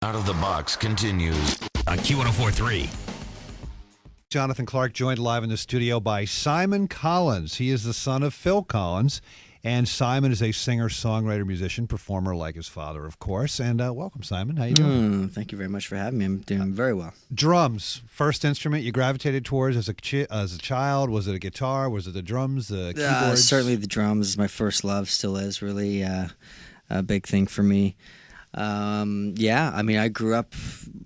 Out of the Box continues on Q1043. Jonathan Clarke joined live in the studio by Simon Collins. He is the son of Phil Collins, and Simon is a singer, songwriter, musician, performer like his father, of course. And welcome, Simon. How you doing? Thank you very much for having me. I'm doing very well. Drums, first instrument you gravitated towards as a child. Was it a guitar? Was it the drums, the keyboards? Certainly the drums is my first love, still is really a big thing for me. I grew up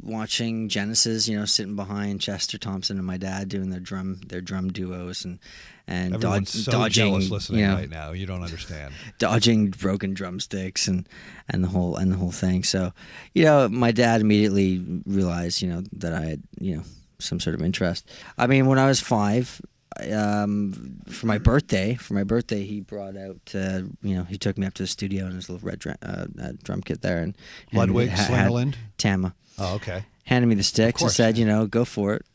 watching Genesis, sitting behind Chester Thompson and my dad doing their drum duos and Everyone's so dodging, jealous listening right now. You don't understand. Dodging broken drumsticks and the whole thing. So, my dad immediately realized, that I had, some sort of interest. I mean, when I was 5, for my birthday, he brought out, he took me up to the studio in his little red drum kit there, and Ludwig, Slingerland, Tama. Oh, okay. Handed me the sticks and said, go for it.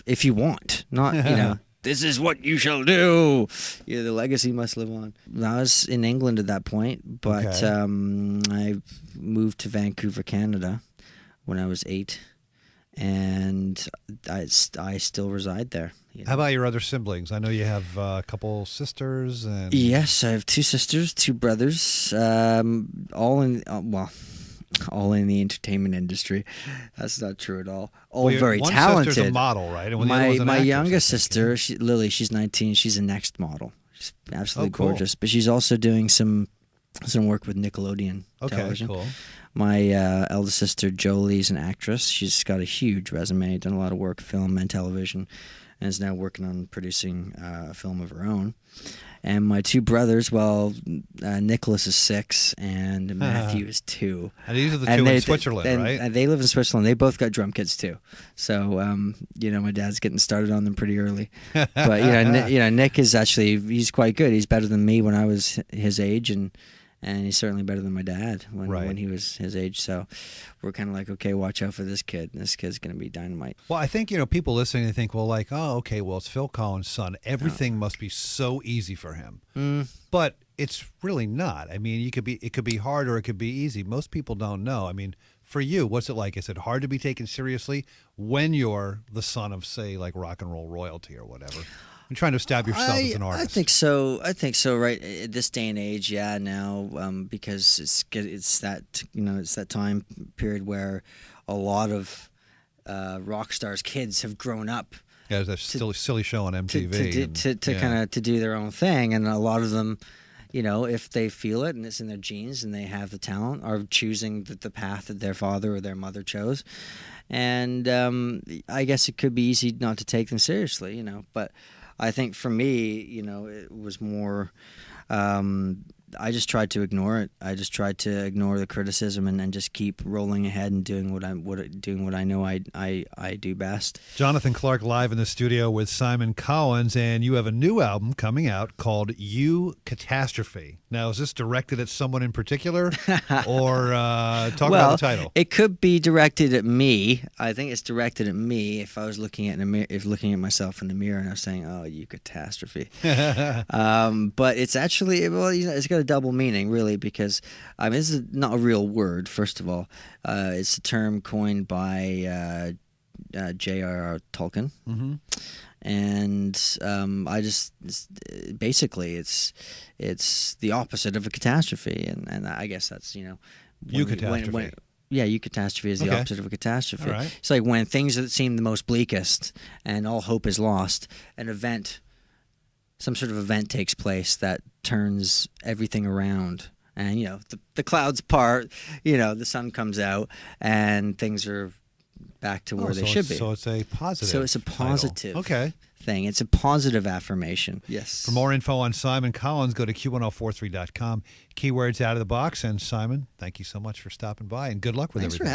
If you want, not this is what you shall do. The legacy must live on. I was in England at that point, but I moved to Vancouver, Canada, when I was 8, and I still reside there. How about your other siblings? I know you have a couple sisters. Yes, I have 2 sisters, 2 brothers, all in the entertainment industry. That's not true at all. All very one talented. One sister's a model, right? And my youngest sister, Lily, she's 19. She's a Next model. She's absolutely gorgeous. But she's also doing some work with Nickelodeon television. Okay, cool. My eldest sister, Jolie's an actress. She's got a huge resume, done a lot of work, film and television, and is now working on producing a film of her own. And my 2 brothers, Nicholas is 6 and Matthew is 2. And these are the 2 in Switzerland, right? And they live in Switzerland. They both got drum kits too. So, my dad's getting started on them pretty early. But, Nick is he's quite good. He's better than me when I was his age, and he's certainly better than my dad when he was his age. So we're kind of like, okay, watch out for this kid. This kid's going to be dynamite. Well, I think, people listening, they think, it's Phil Collins' son. Everything must be so easy for him. But it's really not. I mean, it could be hard or it could be easy. Most people don't know. I mean, for you, what's it like? Is it hard to be taken seriously when you're the son of, say, like rock and roll royalty or whatever? I'm trying to establish yourself as an artist. I think so. Right at this day and age, now, because it's that time period where a lot of rock stars' kids have grown up. Yeah, that silly show on MTV to do their own thing, and a lot of them, if they feel it and it's in their genes and they have the talent, are choosing the path that their father or their mother chose. And I guess it could be easy not to take them seriously, but I think for me, it was more, I just tried to ignore it. I just tried to ignore the criticism and just keep rolling ahead and doing what I know I do best. Jonathan Clarke live in the studio with Simon Collins, and you have a new album coming out called You Catastrophe. Now, is this directed at someone in particular, or talk about the title? It could be directed at me. I think it's directed at me. If I was looking at looking at myself in the mirror and I was saying, "Oh, you catastrophe," but it's actually it's got a double meaning, really, because this is not a real word. First of all, it's a term coined by J.R.R. Tolkien. Mm-hmm. And basically it's the opposite of a catastrophe, and I guess that's eucatastrophe. Eucatastrophe is the opposite of a catastrophe. Right. It's like when things that seem the most bleakest and all hope is lost, some sort of event takes place that turns everything around, and the clouds part, the sun comes out, and things are back to where they should be. So it's a positive. So it's a positive thing. It's a positive affirmation. Yes. For more info on Simon Collins, go to Q1043.com. Keywords Out of the Box. And Simon, thank you so much for stopping by, and good luck with everything.